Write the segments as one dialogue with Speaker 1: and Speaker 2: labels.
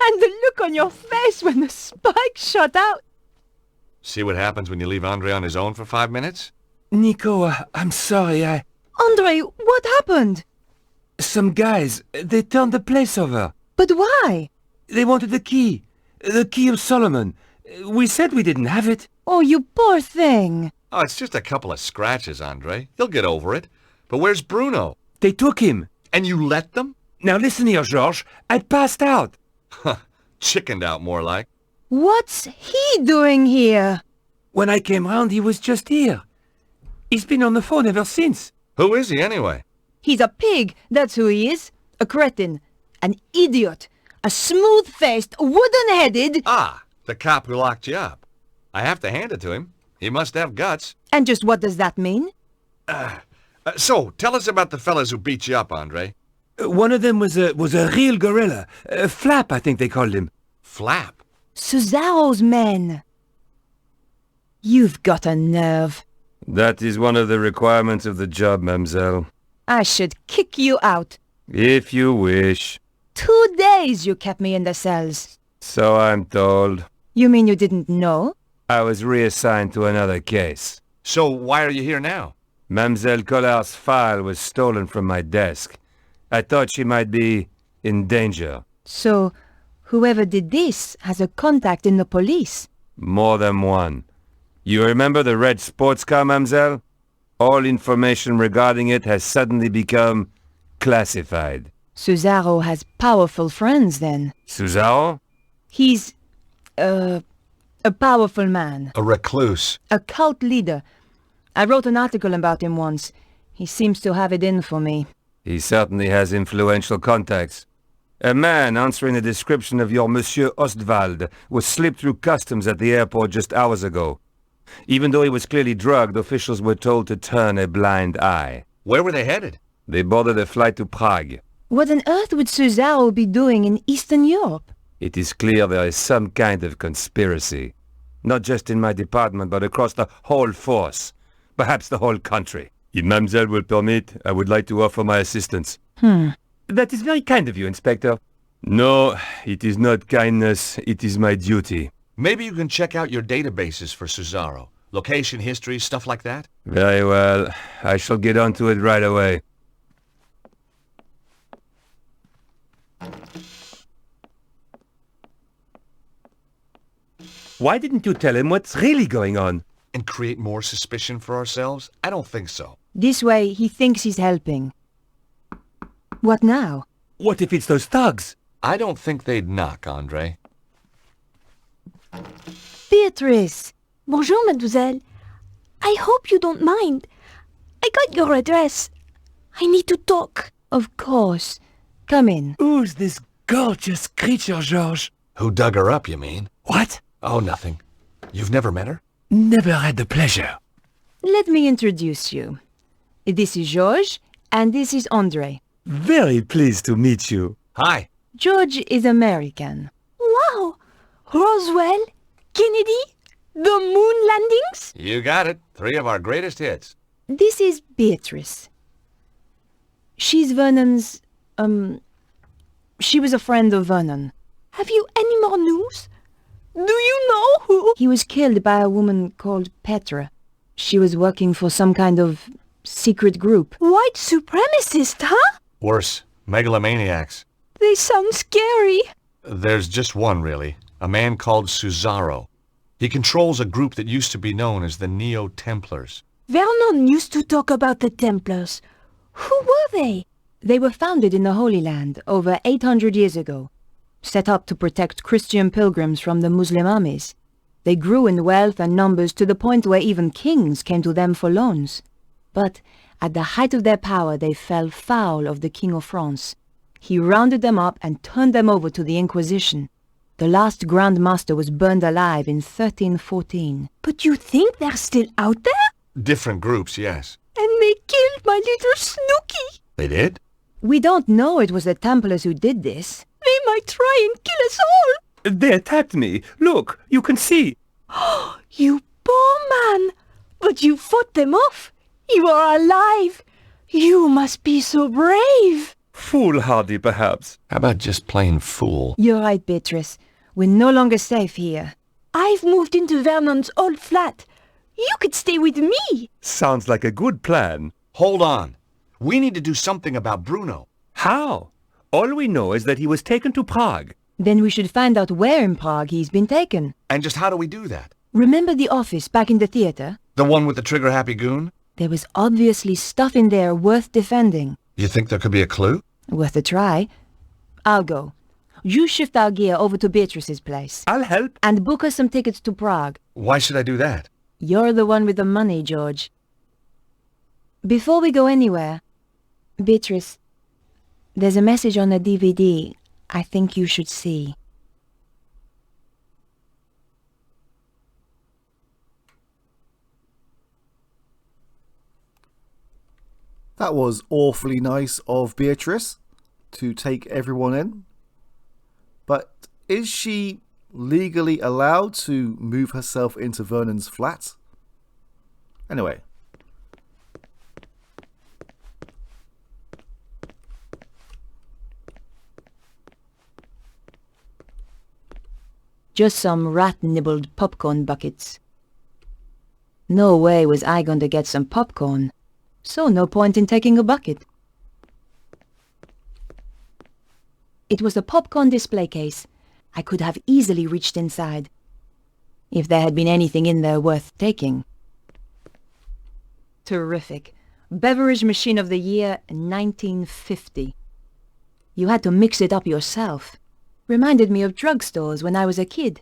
Speaker 1: And the look on your face when the spike shot out.
Speaker 2: See what happens when you leave Andre on his own for 5 minutes?
Speaker 3: Nico, I'm sorry,
Speaker 1: Andre, what happened?
Speaker 3: Some guys, they turned the place over.
Speaker 1: But why?
Speaker 3: They wanted the key of Solomon. We said we didn't have it.
Speaker 1: Oh, you poor thing.
Speaker 2: Oh, it's just a couple of scratches, Andre. You'll get over it. But where's Bruno?
Speaker 3: They took him.
Speaker 2: And you let them?
Speaker 3: Now listen here, Georges. I passed out.
Speaker 2: Chickened out, more like.
Speaker 1: What's he doing here?
Speaker 3: When I came round, he was just here. He's been on the phone ever since.
Speaker 2: Who is he, anyway?
Speaker 1: He's a pig, that's who he is. A cretin. An idiot. A smooth-faced, wooden-headed...
Speaker 2: Ah, the cop who locked you up. I have to hand it to him. He must have guts.
Speaker 1: And just what does that mean?
Speaker 2: So, tell us about the fellas who beat you up, Andre.
Speaker 3: One of them was a real gorilla. Flap, I think they called him.
Speaker 2: Flap?
Speaker 1: Cesaro's men. You've got a nerve.
Speaker 3: That is one of the requirements of the job, mademoiselle.
Speaker 1: I should kick you out.
Speaker 3: If you wish.
Speaker 1: 2 days you kept me in the cells.
Speaker 3: So I'm told.
Speaker 1: You mean you didn't know?
Speaker 3: I was reassigned to another case.
Speaker 2: So, why are you here now?
Speaker 3: Mademoiselle Collard's file was stolen from my desk. I thought she might be in danger.
Speaker 1: So, whoever did this has a contact in the police?
Speaker 3: More than one. You remember the red sports car, mademoiselle? All information regarding it has suddenly become classified.
Speaker 1: Cesaro has powerful friends, then.
Speaker 3: Cesaro?
Speaker 1: He's... a powerful man.
Speaker 2: A recluse.
Speaker 1: A cult leader. I wrote an article about him once. He seems to have it in for me.
Speaker 3: He certainly has influential contacts. A man answering the description of your Monsieur Ostwald was slipped through customs at the airport just hours ago. Even though he was clearly drugged, officials were told to turn a blind eye.
Speaker 2: Where were they headed?
Speaker 3: They boarded a flight to Prague.
Speaker 1: What on earth would Cesaro be doing in Eastern Europe?
Speaker 3: It is clear there is some kind of conspiracy. Not just in my department, but across the whole force. Perhaps the whole country. If mademoiselle will permit, I would like to offer my assistance. That is very kind of you, Inspector. No, it is not kindness. It is my duty.
Speaker 2: Maybe you can check out your databases for Cesaro. Location, history, stuff like that?
Speaker 3: Very well. I shall get onto it right away. Why didn't you tell him what's really going on?
Speaker 2: And create more suspicion for ourselves? I don't think so.
Speaker 1: This way, he thinks he's helping. What now?
Speaker 3: What if it's those thugs?
Speaker 2: I don't think they'd knock, Andre.
Speaker 1: Beatrice!
Speaker 4: Bonjour, mademoiselle. I hope you don't mind. I got your address. I need to talk.
Speaker 1: Of course. Come in.
Speaker 3: Who's this gorgeous creature, Georges?
Speaker 2: Who dug her up, you mean?
Speaker 3: What?
Speaker 2: Oh, nothing. You've never met her?
Speaker 3: Never had the pleasure.
Speaker 1: Let me introduce you. This is Georges, and this is Andre.
Speaker 3: Very pleased to meet you.
Speaker 2: Hi.
Speaker 1: George is American.
Speaker 4: Wow! Roswell? Kennedy? The moon landings?
Speaker 2: You got it. 3 of our greatest hits.
Speaker 1: This is Beatrice. She's Vernon's, she was a friend of Vernon.
Speaker 4: Have you any more news? Do you know who?
Speaker 1: He was killed by a woman called Petra. She was working for some kind of secret group.
Speaker 4: White supremacist, huh?
Speaker 2: Worse, megalomaniacs.
Speaker 4: They sound scary.
Speaker 2: There's just one, really. A man called Cesaro. He controls a group that used to be known as the Neo-Templars.
Speaker 4: Vernon used to talk about the Templars. Who were they?
Speaker 1: They were founded in the Holy Land over 800 years ago, set up to protect Christian pilgrims from the Muslim armies. They grew in wealth and numbers to the point where even kings came to them for loans. But at the height of their power, they fell foul of the King of France. He rounded them up and turned them over to the Inquisition. The last Grand Master was burned alive in 1314.
Speaker 4: But you think they're still out there?
Speaker 2: Different groups, yes.
Speaker 4: And they killed my little Snooky.
Speaker 2: They did?
Speaker 1: We don't know it was the Templars who did this.
Speaker 4: They might try and kill us all.
Speaker 3: They attacked me. Look, you can see.
Speaker 4: You poor man. But you fought them off. You are alive. You must be so brave.
Speaker 3: Foolhardy, perhaps.
Speaker 2: How about just plain fool?
Speaker 1: You're right, Beatrice. We're no longer safe here.
Speaker 4: I've moved into Vernon's old flat. You could stay with me.
Speaker 3: Sounds like a good plan.
Speaker 2: Hold on. We need to do something about Bruno.
Speaker 3: How? All we know is that he was taken to Prague.
Speaker 1: Then we should find out where in Prague he's been taken.
Speaker 2: And just how do we do that?
Speaker 1: Remember the office back in the theater?
Speaker 2: The one with the trigger-happy goon?
Speaker 1: There was obviously stuff in there worth defending.
Speaker 2: You think there could be a clue?
Speaker 1: Worth a try. I'll go. You shift our gear over to Beatrice's place.
Speaker 3: I'll help.
Speaker 1: And book us some tickets to Prague.
Speaker 2: Why should I do that?
Speaker 1: You're the one with the money, George. Before we go anywhere, Beatrice, there's a message on the DVD I think you should see.
Speaker 5: That was awfully nice of Beatrice to take everyone in. But is she legally allowed to move herself into Vernon's flat? Anyway.
Speaker 1: Just some rat-nibbled popcorn buckets. No way was I going to get some popcorn, so no point in taking a bucket. It was a popcorn display case. I could have easily reached inside, if there had been anything in there worth taking. Terrific. Beverage machine of the year 1950. You had to mix it up yourself. Reminded me of drugstores when I was a kid.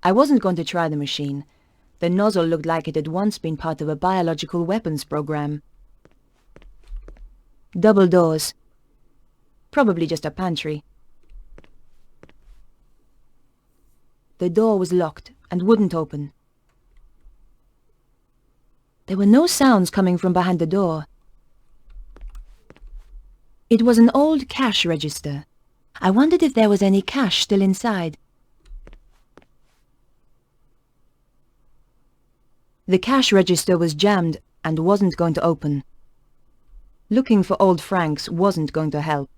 Speaker 1: I wasn't going to try the machine. The nozzle looked like it had once been part of a biological weapons program. Double doors. Probably just a pantry. The door was locked and wouldn't open. There were no sounds coming from behind the door. It was an old cash register. I wondered if there was any cash still inside. The cash register was jammed and wasn't going to open. Looking for old francs wasn't going to help.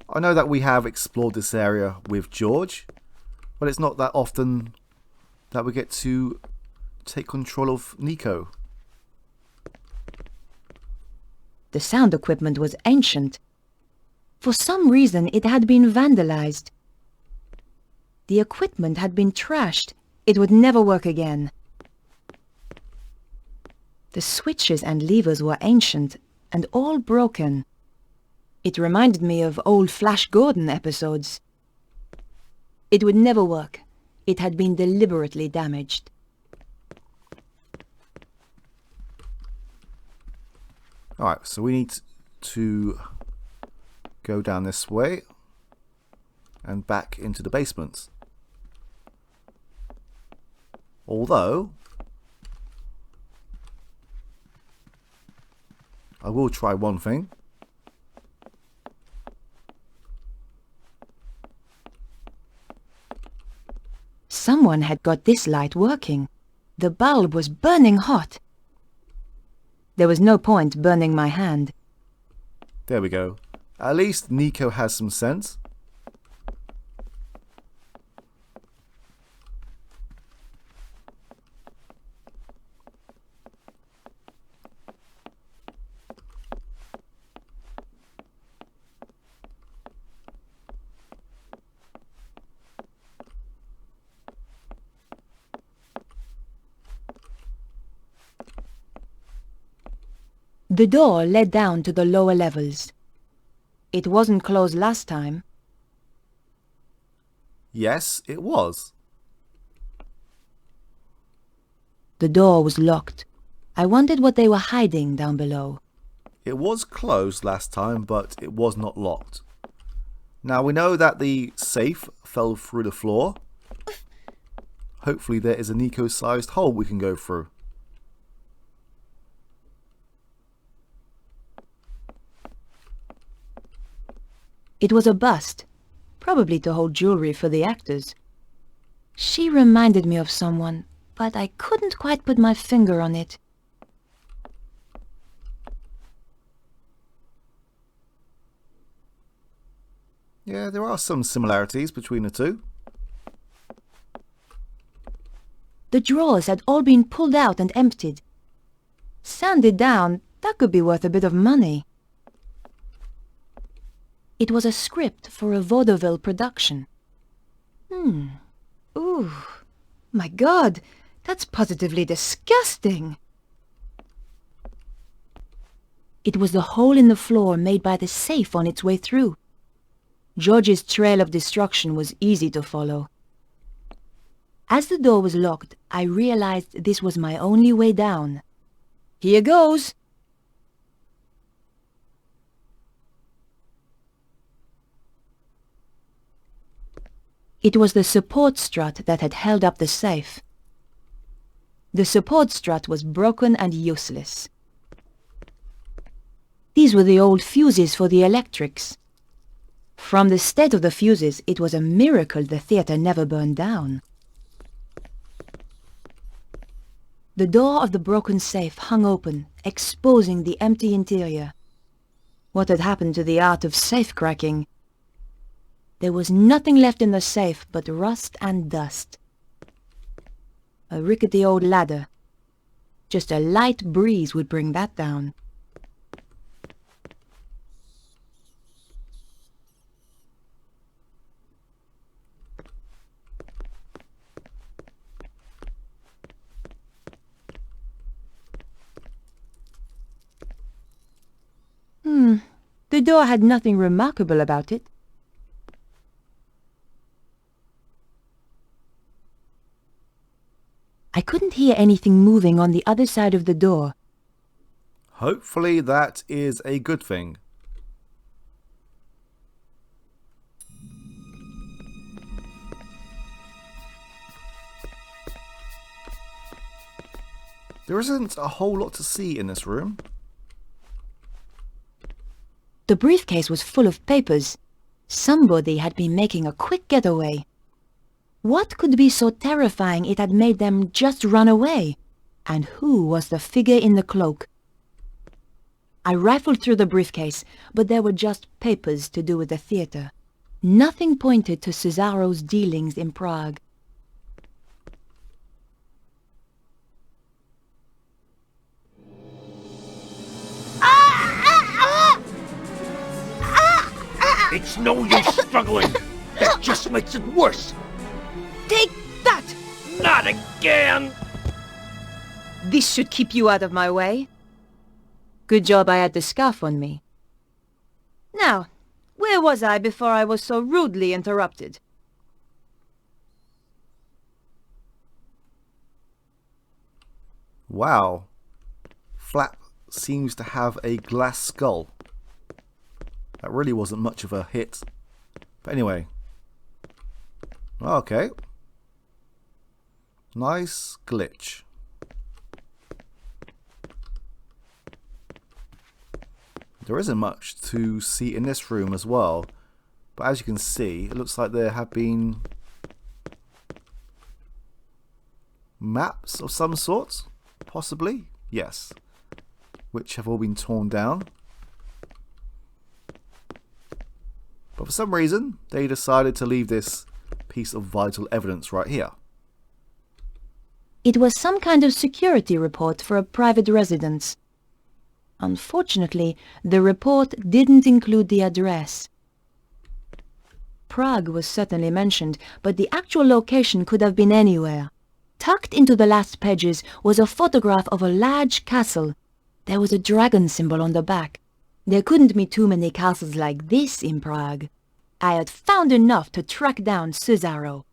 Speaker 5: I know that we have explored this area with George, but it's not that often that we get to take control of Nico.
Speaker 1: The sound equipment was ancient. For some reason it had been vandalized. The equipment had been trashed. It would never work again. The switches and levers were ancient and all broken. It reminded me of old Flash Gordon episodes. It would never work. It had been deliberately damaged.
Speaker 5: Alright, so we need to go down this way and back into the basement. Although, I will try one thing.
Speaker 1: Someone had got this light working. The bulb was burning hot. There was no point burning my hand.
Speaker 5: There we go. At least Nico has some sense.
Speaker 1: The door led down to the lower levels. It wasn't closed last time.
Speaker 5: Yes, it was.
Speaker 1: The door was locked. I wondered what they were hiding down below.
Speaker 5: It was closed last time, but it was not locked. Now we know that the safe fell through the floor. Hopefully there is a Nico-sized hole we can go through.
Speaker 1: It was a bust, probably to hold jewelry for the actors. She reminded me of someone, but I couldn't quite put my finger on it.
Speaker 5: Yeah, there are some similarities between the two.
Speaker 1: The drawers had all been pulled out and emptied. Sanded down, that could be worth a bit of money. It was a script for a vaudeville production. Ooh. My God, that's positively disgusting. It was the hole in the floor made by the safe on its way through. George's trail of destruction was easy to follow. As the door was locked, I realized this was my only way down. Here goes! It was the support strut that had held up the safe. The support strut was broken and useless. These were the old fuses for the electrics. From the state of the fuses, it was a miracle the theatre never burned down. The door of the broken safe hung open, exposing the empty interior. What had happened to the art of safe cracking? There was nothing left in the safe but rust and dust. A rickety old ladder. Just a light breeze would bring that down. The door had nothing remarkable about it. I couldn't hear anything moving on the other side of the door.
Speaker 5: Hopefully that is a good thing. There isn't a whole lot to see in this room.
Speaker 1: The briefcase was full of papers. Somebody had been making a quick getaway. What could be so terrifying it had made them just run away? And who was the figure in the cloak? I rifled through the briefcase, but there were just papers to do with the theatre. Nothing pointed to Cesaro's dealings in Prague.
Speaker 6: It's no use struggling. That just makes it worse.
Speaker 1: Take that!
Speaker 6: Not again!
Speaker 1: This should keep you out of my way. Good job I had the scarf on me. Now, where was I before I was so rudely interrupted?
Speaker 5: Wow. Flap seems to have a glass skull. That really wasn't much of a hit. But anyway. Okay. Nice glitch. There isn't much to see in this room as well. But as you can see, it looks like there have been maps of some sort. Possibly. Yes. Which have all been torn down. But for some reason, they decided to leave this piece of vital evidence right here.
Speaker 1: It was some kind of security report for a private residence. Unfortunately, the report didn't include the address. Prague was certainly mentioned, but the actual location could have been anywhere. Tucked into the last pages was a photograph of a large castle. There was a dragon symbol on the back. There couldn't be too many castles like this in Prague. I had found enough to track down Cesaro.